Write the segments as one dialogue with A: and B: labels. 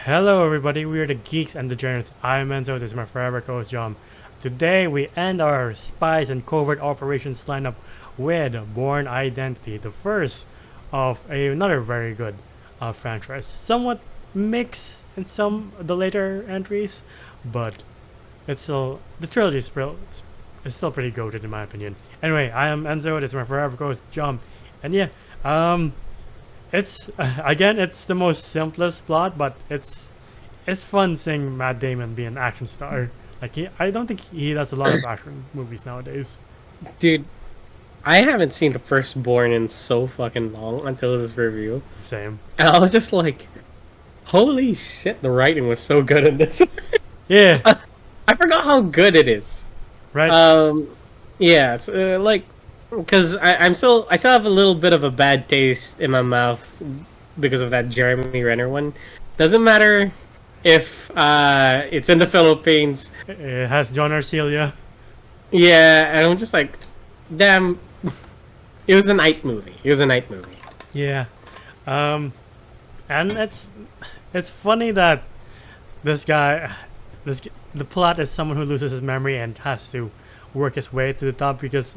A: Hello everybody, we are the Geeks and Degenerates. I'm Enzo, this is my forever co-host John. Today we end our spies and covert operations lineup with Bourne Identity, the first of another very good franchise. Somewhat mixed in some of the later entries, but it's still, the trilogy is still pretty goated in my opinion. Anyway, I am Enzo, this is my forever co-host John. And yeah, it's again, it's the most simplest plot, but it's fun seeing Matt Damon be an action star. Like I don't think he does a lot of action movies nowadays.
B: Dude, I haven't seen the firstborn in so fucking long until this review.
A: Same.
B: And I was just like, holy shit, the writing was so good in this.
A: Yeah.
B: I forgot how good it is.
A: Right.
B: Yeah, so, because I still have a little bit of a bad taste in my mouth because of that Jeremy Renner one. Doesn't matter if it's in the Philippines.
A: It has John Arcelia.
B: Yeah, and I'm just like, damn, it was a night movie.
A: Yeah. Um, and it's funny that this guy, the plot is someone who loses his memory and has to work his way to the top because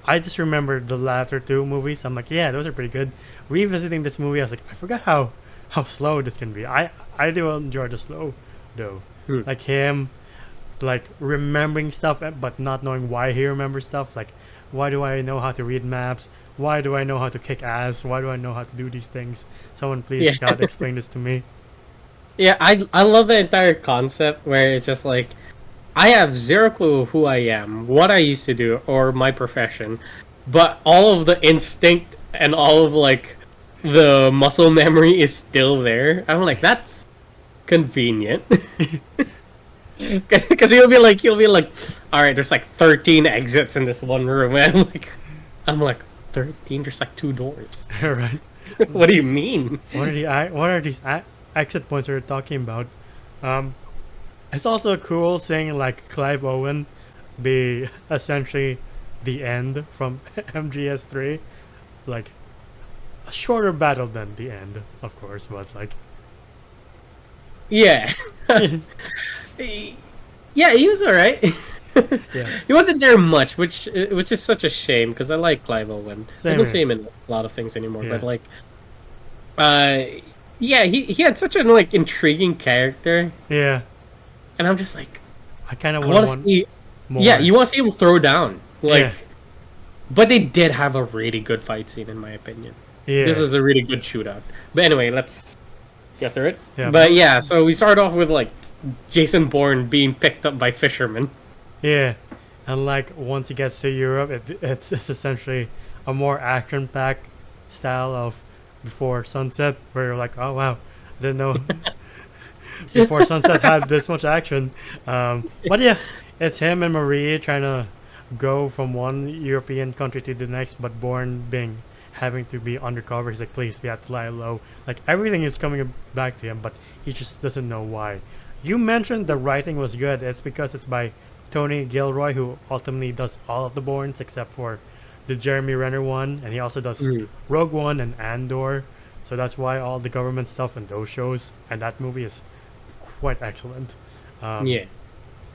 A: I just remember the latter two movies. I'm like, yeah, those are pretty good. Revisiting this movie, I was like, I forgot how slow this can be. I do enjoy the slow though, like him, like remembering stuff but not knowing why he remembers stuff. Like, why do I know how to read maps? Why do I know how to kick ass? Why do I know how to do these things? Someone please,
B: Yeah.
A: God, explain this to me.
B: Yeah, I love the entire concept where it's just like I have zero clue who I am, what I used to do, or my profession, but all of the instinct and all of like the muscle memory is still there. I'm like, that's convenient. Because he'll be like, all right, there's like 13 exits in this one room, and I'm like 13. There's like 2 doors.
A: Right.
B: What do you mean?
A: What are these exit points we're talking about? Um, it's also cool seeing like Clive Owen be essentially the end from MGS3, like a shorter battle than the end, of course, but like
B: Yeah. Yeah, he was alright.
A: yeah,
B: He wasn't there much, which is such a shame because I like Clive Owen. I
A: same
B: don't
A: here.
B: see him in a lot of things anymore,
A: Yeah,
B: but like, uh, yeah, he had such an like intriguing character,
A: yeah.
B: and I'm just like,
A: I kind of
B: I
A: would
B: want to
A: want
B: see,
A: more.
B: yeah, you want to see him throw down, like,
A: Yeah,
B: but they did have a really good fight scene in my opinion. This
A: yeah,
B: was a really good shootout. But anyway, let's get through it.
A: yeah,
B: But yeah, so we start off with like Jason Bourne being picked up by fishermen.
A: yeah. And like once he gets to Europe, it's essentially a more action-packed style of Before Sunset, where you're like, oh wow, I didn't know Before Sunset had this much action. But yeah, it's him and Marie trying to go from one European country to the next, but Bourne being having to be undercover. He's like, please, we have to lie low. Like everything is coming back to him, but he just doesn't know why. You mentioned the writing was good. It's because it's by Tony Gilroy, who ultimately does all of the Bournes except for the Jeremy Renner one, and he also does
B: Mm.
A: Rogue One and Andor. So that's why all the government stuff in those shows and that movie is quite excellent. Um,
B: Yeah.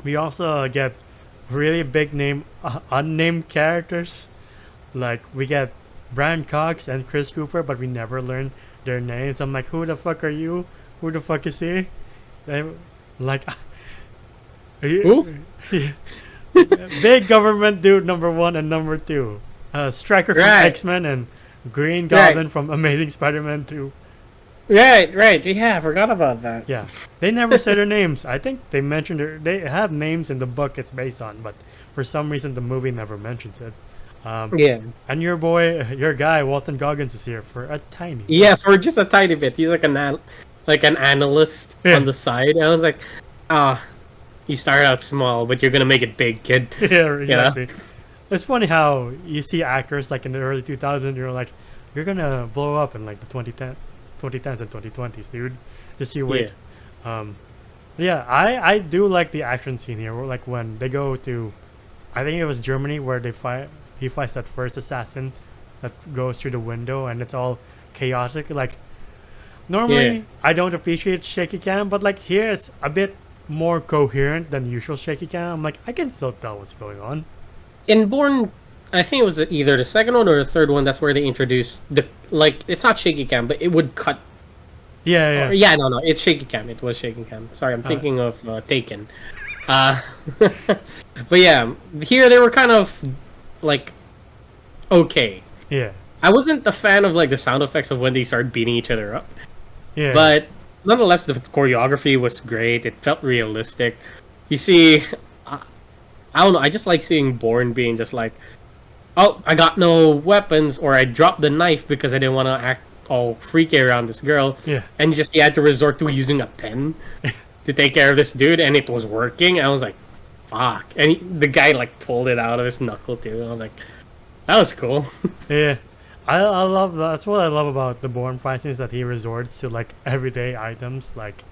A: we also get really big name unnamed characters. Like we get Brian Cox and Chris Cooper, but we never learn their names. I'm like, who the fuck are you? Who the fuck is he? They like are
B: Who?
A: you, big government dude number one and number two. Striker from
B: Right.
A: X-Men and Green
B: Right.
A: Goblin from Amazing Spider-Man 2.
B: Right. Yeah, I forgot about that.
A: Yeah, they never say their names. I think they mentioned they have names in the book it's based on, but for some reason the movie never mentions it.
B: Yeah.
A: And your guy Walton Goggins is here for a tiny.
B: Yeah, for just a tiny bit. He's like an analyst
A: Yeah.
B: on the side. I was like, ah, you started out small, but you're gonna make it big, kid.
A: Yeah, exactly. It's funny how you see actors like in the early 2000s, you're like, you're gonna blow up in like the 2010s and 2020s, dude. Just you wait. Yeah, I do like the action scene here. Where, like when they go to, I think it was Germany where he fights that first assassin that goes through the window and it's all chaotic. Like Normally, I don't appreciate shaky cam, but like here, it's a bit more coherent than usual shaky cam. I'm like, I can still tell what's going on.
B: In Bourne, I think it was either the second one or the third one. That's where they introduced the like. It's not shaky cam, but it would cut.
A: Yeah,
B: Or, yeah, no, it's shaky cam. It was shaky cam. Sorry, I'm thinking of Taken. Uh, but yeah, here they were kind of like okay.
A: yeah,
B: I wasn't a fan of like the sound effects of when they started beating each other up,
A: yeah.
B: but nonetheless, the choreography was great. It felt realistic. You see, I don't know. I just like seeing Bourne being just like, oh, I got no weapons, or I dropped the knife because I didn't want to act all freaky around this girl.
A: Yeah.
B: And he had to resort to using a pen to take care of this dude, and it was working. I was like, fuck. And the guy like pulled it out of his knuckle too. And I was like, that was cool.
A: Yeah, I love that. That's what I love about the Bourne fighting is that he resorts to like everyday items, like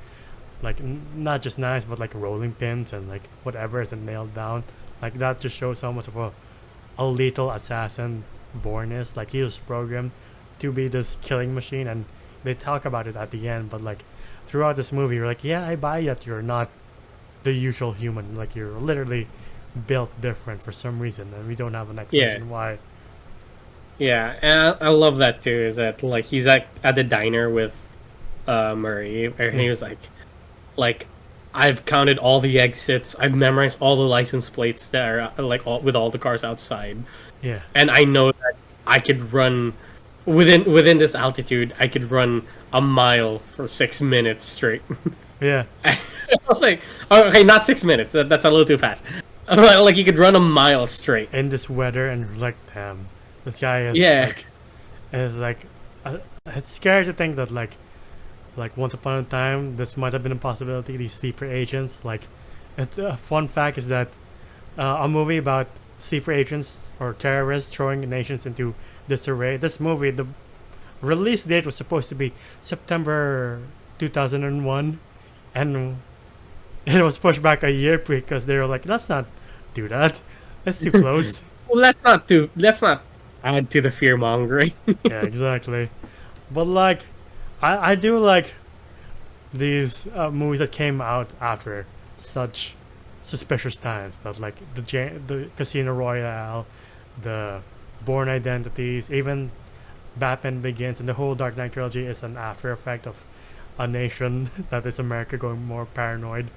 A: not just knives, but like rolling pins and like whatever isn't nailed down. Like that just shows how much of a lethal assassin Bourne is. Like he was programmed to be this killing machine, and they talk about it at the end. But like throughout this movie, you're like, yeah, I buy that you're not the usual human. Like you're literally built different for some reason, and we don't have an explanation why.
B: Yeah, and I love that too. Is that like he's at the diner with Murray, and he was like I've counted all the exits. I've memorized all the license plates that are like with all the cars outside.
A: Yeah,
B: And I know that I could run within this altitude. I could run a mile for 6 minutes straight.
A: yeah,
B: I was like, okay, not 6 minutes. That's a little too fast. Like you could run a mile straight.
A: in this weather, and like, damn, this guy is
B: Yeah.
A: like it's scary to think that like once upon a time this might have been a possibility. These sleeper agents, like, it's a fun fact is that a movie about sleeper agents or terrorists throwing nations into disarray. This movie, the release date was supposed to be September 2001, and it was pushed back a year because they were like, let's not do that, that's too close.
B: Well, let's not add to the fear mongering.
A: Yeah, exactly. But like, I do like these movies that came out after such suspicious times. That like the Casino Royale, the Bourne Identities, even Batman Begins, and the whole Dark Knight trilogy is an after effect of a nation that is America going more paranoid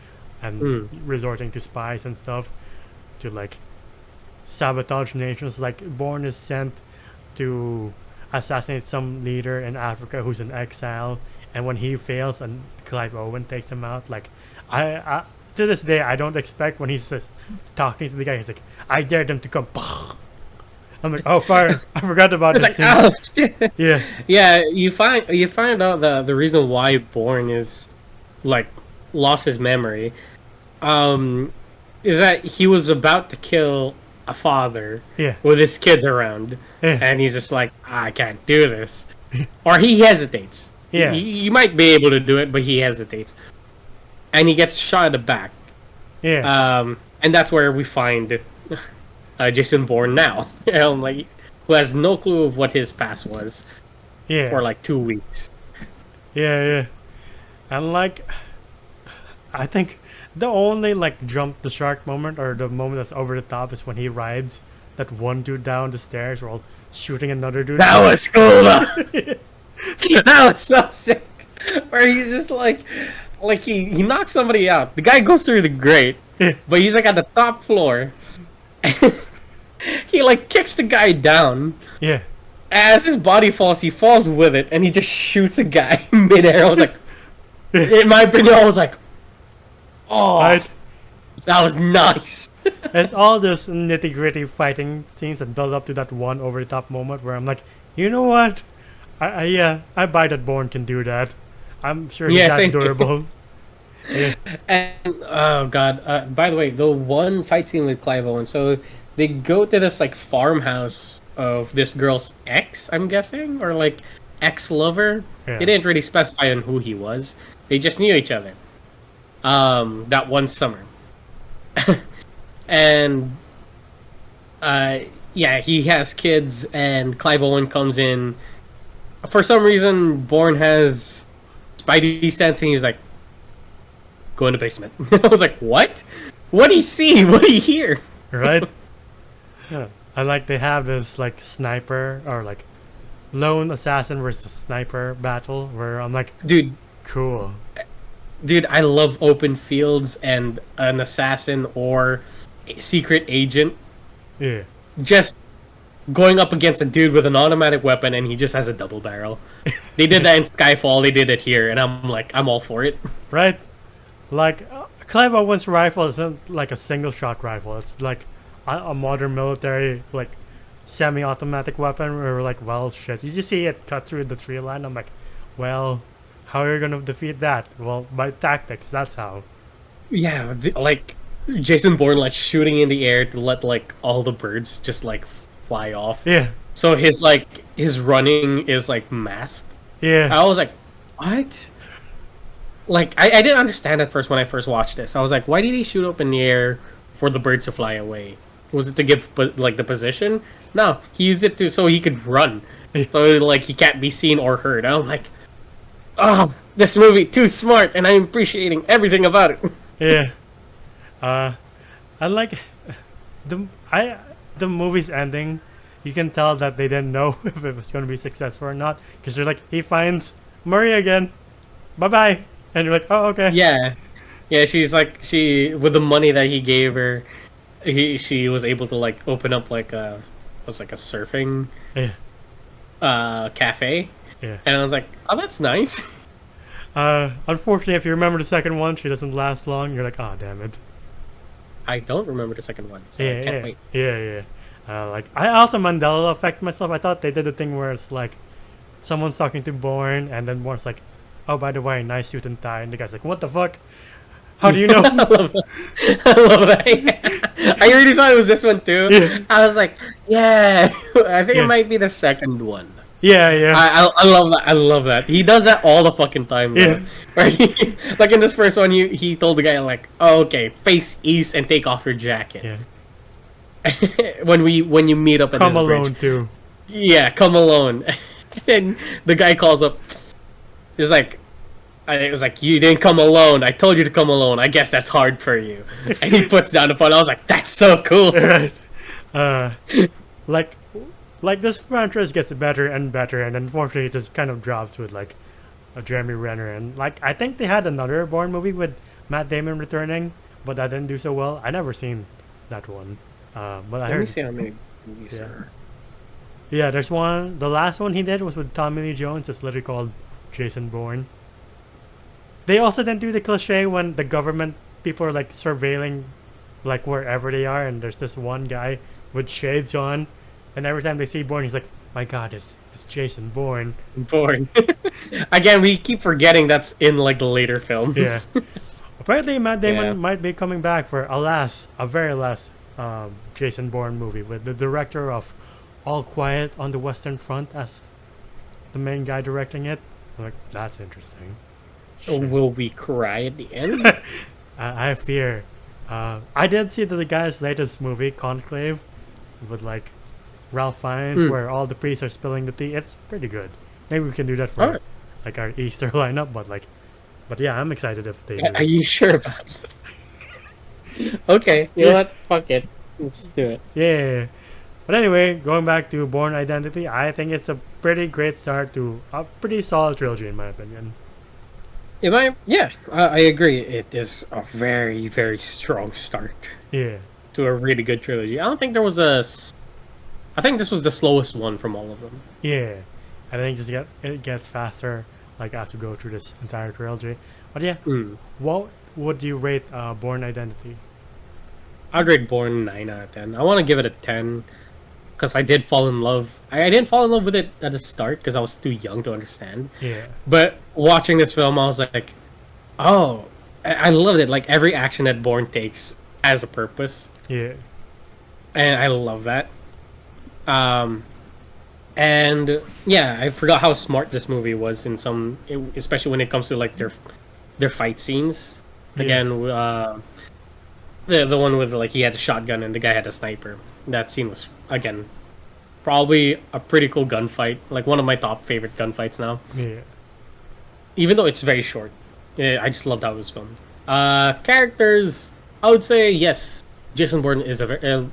A: and resorting to spies and stuff to like sabotage nations. Like Bourne is sent to assassinate some leader in Africa who's in exile, and when he fails and Clive Owen takes him out, like I to this day I don't expect when he's just talking to the guy, he's like, I dare them to come. I'm like, oh fire, I forgot about
B: It's
A: this
B: like, oh shit.
A: Yeah,
B: Yeah, you find out the reason why Bourne is like lost his memory, is that he was about to kill a father
A: yeah,
B: with his kids around,
A: yeah,
B: and he's just like, I can't do this, or he hesitates.
A: Yeah.
B: He might be able to do it, but he hesitates, and he gets shot in the back.
A: yeah,
B: And that's where we find Jason Bourne now, like who has no clue of what his past was
A: yeah,
B: for like 2 weeks.
A: yeah. And like, I think the only like jump the shark moment, or the moment that's over the top, is when he rides that one dude down the stairs while shooting another dude.
B: That was cool though. That was so sick. Where he's just like he knocks somebody out. The guy goes through the grate, but he's like at the top floor. He like kicks the guy down.
A: Yeah,
B: As his body falls, he falls with it, and he just shoots a guy midair. I was like, in my opinion, I was like, oh,
A: right.
B: that was nice.
A: It's all this nitty gritty fighting scenes that build up to that one over the top moment where I'm like, you know what? I buy that Bourne can do that. I'm sure he's that
B: same.
A: durable. Yeah,
B: And oh god, by the way, the one fight scene with Clive Owen, so they go to this like farmhouse of this girl's ex, I'm guessing, or like ex-lover.
A: Yeah.
B: They didn't really specify on who he was. They just knew each other. That one summer. And yeah, he has kids, and Clive Owen comes in. For some reason, Bourne has Spidey stands and he's like, "Go in the basement." I was like, "What? What do you see? What do you hear?"
A: Right? Yeah. I like they have this like sniper or like lone assassin versus sniper battle where I'm like,
B: Dude,
A: cool.
B: I love open fields and an assassin or a secret agent
A: Yeah.
B: just going up against a dude with an automatic weapon and he just has a double barrel. They did that in Skyfall, they did it here, and I'm like, I'm all for it.
A: Right? Like, Clive Owen's rifle isn't like a single shot rifle. It's like a modern military, like, semi-automatic weapon where we're like, well, shit. You just see it cut through the tree line. I'm like, well, how are you going to defeat that? Well, by tactics, that's how.
B: Yeah, like Jason Bourne like shooting in the air to let like all the birds just like fly off.
A: Yeah.
B: So his running is like masked.
A: Yeah.
B: I was like, what? Like I didn't understand at first when I first watched this. I was like, why did he shoot up in the air for the birds to fly away? Was it to give like the position? No, he used it to so he could run. So like he can't be seen or heard. I'm like, oh, this movie too smart, and I'm appreciating everything about it.
A: Yeah. I like the movie's ending. You can tell that they didn't know if it was going to be successful or not because they're like, he finds Murray again. Bye bye. And you're like, oh, okay.
B: Yeah. She's like with the money that he gave her, she was able to like open up like a surfing cafe.
A: Yeah.
B: And I was like, oh, that's nice.
A: Unfortunately, if you remember the second one, she doesn't last long. You're like, oh, damn it.
B: I don't remember the second one, so I can't wait.
A: Yeah. Like, I also Mandela effect myself. I thought they did the thing where it's like, someone's talking to Bourne, and then Bourne's like, oh, by the way, nice suit and tie. And the guy's like, what the fuck? How do you know?
B: I love that. I really thought it was this one too.
A: Yeah.
B: I was like, yeah. I think it might be the second one.
A: Yeah.
B: I love that. I love that. He does that all the fucking time. Though.
A: Yeah.
B: Right? Like in this first one, he told the guy like, oh, okay, face east and take off your jacket.
A: Yeah.
B: when you meet up at
A: Come
B: this
A: alone
B: bridge.
A: too.
B: Yeah, come alone. And the guy calls up. He's like, it was like, you didn't come alone. I told you to come alone. I guess that's hard for you. And he puts down the phone. I was like, that's so cool.
A: Right. Like this franchise gets better and better, and unfortunately, it just kind of drops with like a Jeremy Renner, and like I think they had another Bourne movie with Matt Damon returning, but that didn't do so well. I never seen that one, but I
B: Let
A: heard.
B: me see how many movies
A: Yeah.
B: there are.
A: Yeah, there's one. The last one he did was with Tommy Lee Jones. It's literally called Jason Bourne. They also didn't do the cliche when the government people are like surveilling, like wherever they are, and there's this one guy with shades on, and every time they see Bourne, he's like, "My God, it's Jason Bourne."
B: Boring. Again, we keep forgetting that's in like the later films.
A: Yeah. Apparently, Matt Damon
B: Yeah.
A: might be coming back for a very last Jason Bourne movie with the director of All Quiet on the Western Front as the main guy directing it. I'm like, that's interesting. Shit.
B: Will we cry at the end?
A: I fear. I did see the guy's latest movie, Conclave, with like Ralph Fiennes, where all the priests are spilling the tea. It's pretty good. Maybe we can do that for
B: Alright.
A: like our Easter lineup. But yeah, I'm excited if they.
B: Are you sure about it? Okay, you know what? Fuck it. Let's just do it.
A: Yeah. But anyway, going back to Bourne Identity, I think it's a pretty great start to a pretty solid trilogy, in my opinion.
B: I agree. It is a very, very strong start
A: Yeah.
B: to a really good trilogy. I don't think there was I think this was the slowest one from all of them.
A: Yeah. I think it gets faster like as we go through this entire trilogy. But yeah, what would you rate Bourne Identity?
B: I'd rate Bourne 9 out of 10. I want to give it a 10 because I did fall in love. I didn't fall in love with it at the start because I was too young to understand.
A: Yeah.
B: But watching this film, I was like, oh, I loved it. Like every action that Bourne takes has a purpose.
A: Yeah.
B: And I love that. And yeah, I forgot how smart this movie was in especially when it comes to like their fight scenes.
A: Yeah.
B: Again, the one with like he had a shotgun and the guy had a sniper. That scene was again probably a pretty cool gunfight. Like one of my top favorite gunfights now.
A: Yeah.
B: even though it's very short. Yeah, I just loved how it was filmed. Characters, I would say yes. Jason Bourne is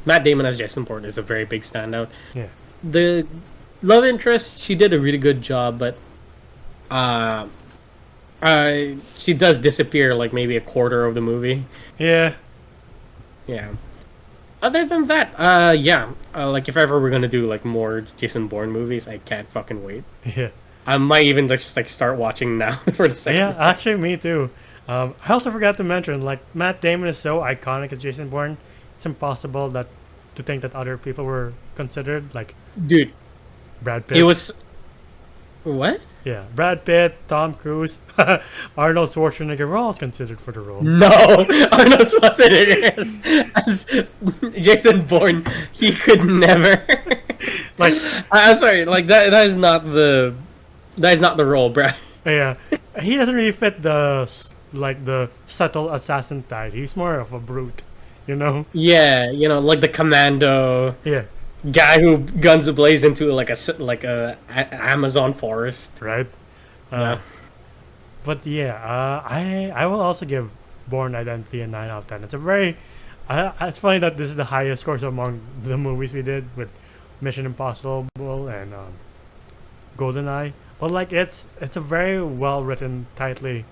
B: Matt Damon as Jason Bourne is a very big standout.
A: Yeah.
B: The love interest, she did a really good job, but uh, she does disappear like maybe a quarter of the movie.
A: Yeah.
B: Yeah. Other than that, like if ever we're gonna do like more Jason Bourne movies, I can't fucking wait.
A: Yeah.
B: I might even just like start watching now for the second.
A: Yeah, actually, me too. I also forgot to mention, like, Matt Damon is so iconic as Jason Bourne. It's impossible to think that other people were considered, like
B: Dude,
A: Brad Pitt.
B: it was what?
A: Yeah, Brad Pitt, Tom Cruise, Arnold Schwarzenegger were all considered for the role.
B: No, Arnold Schwarzenegger as Jason Bourne. He could never.
A: Like,
B: I'm sorry, like that is not the role, Brad.
A: yeah, he doesn't really fit the subtle assassin type. He's more of a brute, you know?
B: Yeah, like the commando
A: Yeah,
B: guy who guns ablaze into like a Amazon forest.
A: right.
B: Yeah.
A: But yeah, I will also give Bourne Identity a 9 out of 10. It's a very, it's funny that this is the highest scores among the movies we did with Mission Impossible and GoldenEye. But like it's a very well written, tightly,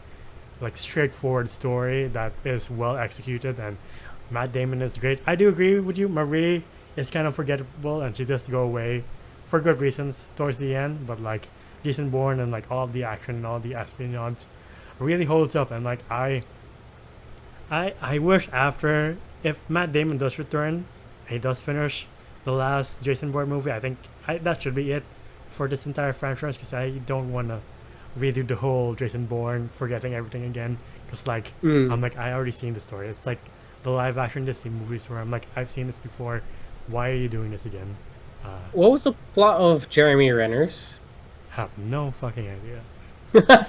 A: like straightforward story that is well executed, and Matt Damon is great. I do agree with you. Marie is kind of forgettable, and she does go away for good reasons towards the end. But like Jason Bourne and like all of the action and all the espionage really holds up, and like I wish after, if Matt Damon does return, he does finish the last Jason Bourne movie. I think that should be it for this entire franchise, because I don't want to redo the whole Jason Bourne forgetting everything again. Just like I'm like, I already seen the story. It's like the live action Disney movies where I'm like, I've seen this before. Why are you doing this again?
B: What was the plot of Jeremy Renner's?
A: Have no fucking idea.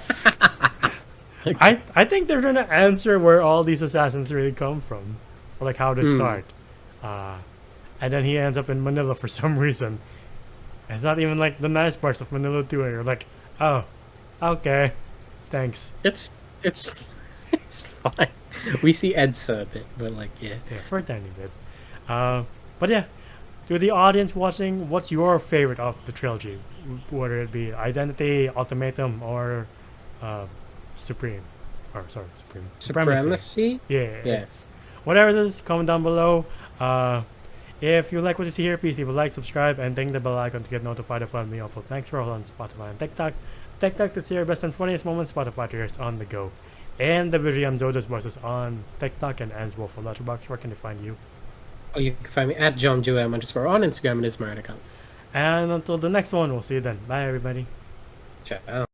A: I think they're gonna answer where all these assassins really come from, or like how they start. And then he ends up in Manila for some reason. It's not even like the nice parts of Manila too. And you're like, oh, okay, thanks.
B: It's fine. We see Edsa a bit, but like yeah.
A: Yeah, for a tiny bit. But yeah, to the audience watching, what's your favorite of the trilogy? Whether it be Identity, Ultimatum, or Supreme. Or sorry, Supreme.
B: Supremacy?
A: Yeah.
B: Yeah.
A: Whatever it is, comment down below. If you like what you see here, please leave a like, subscribe, and ding the bell icon to get notified of when we upload. Thanks for all on Spotify and TikTok. TikTok to see your best and funniest moments, Spotify to yours on the go. And the Viriam Zodas voices on TikTok and Angelo from Letterboxd. Where can they find you?
B: Oh, you can find me at JohnJoM_ on Instagram, and is my account.
A: And until the next one, we'll see you then. Bye, everybody.
B: Ciao.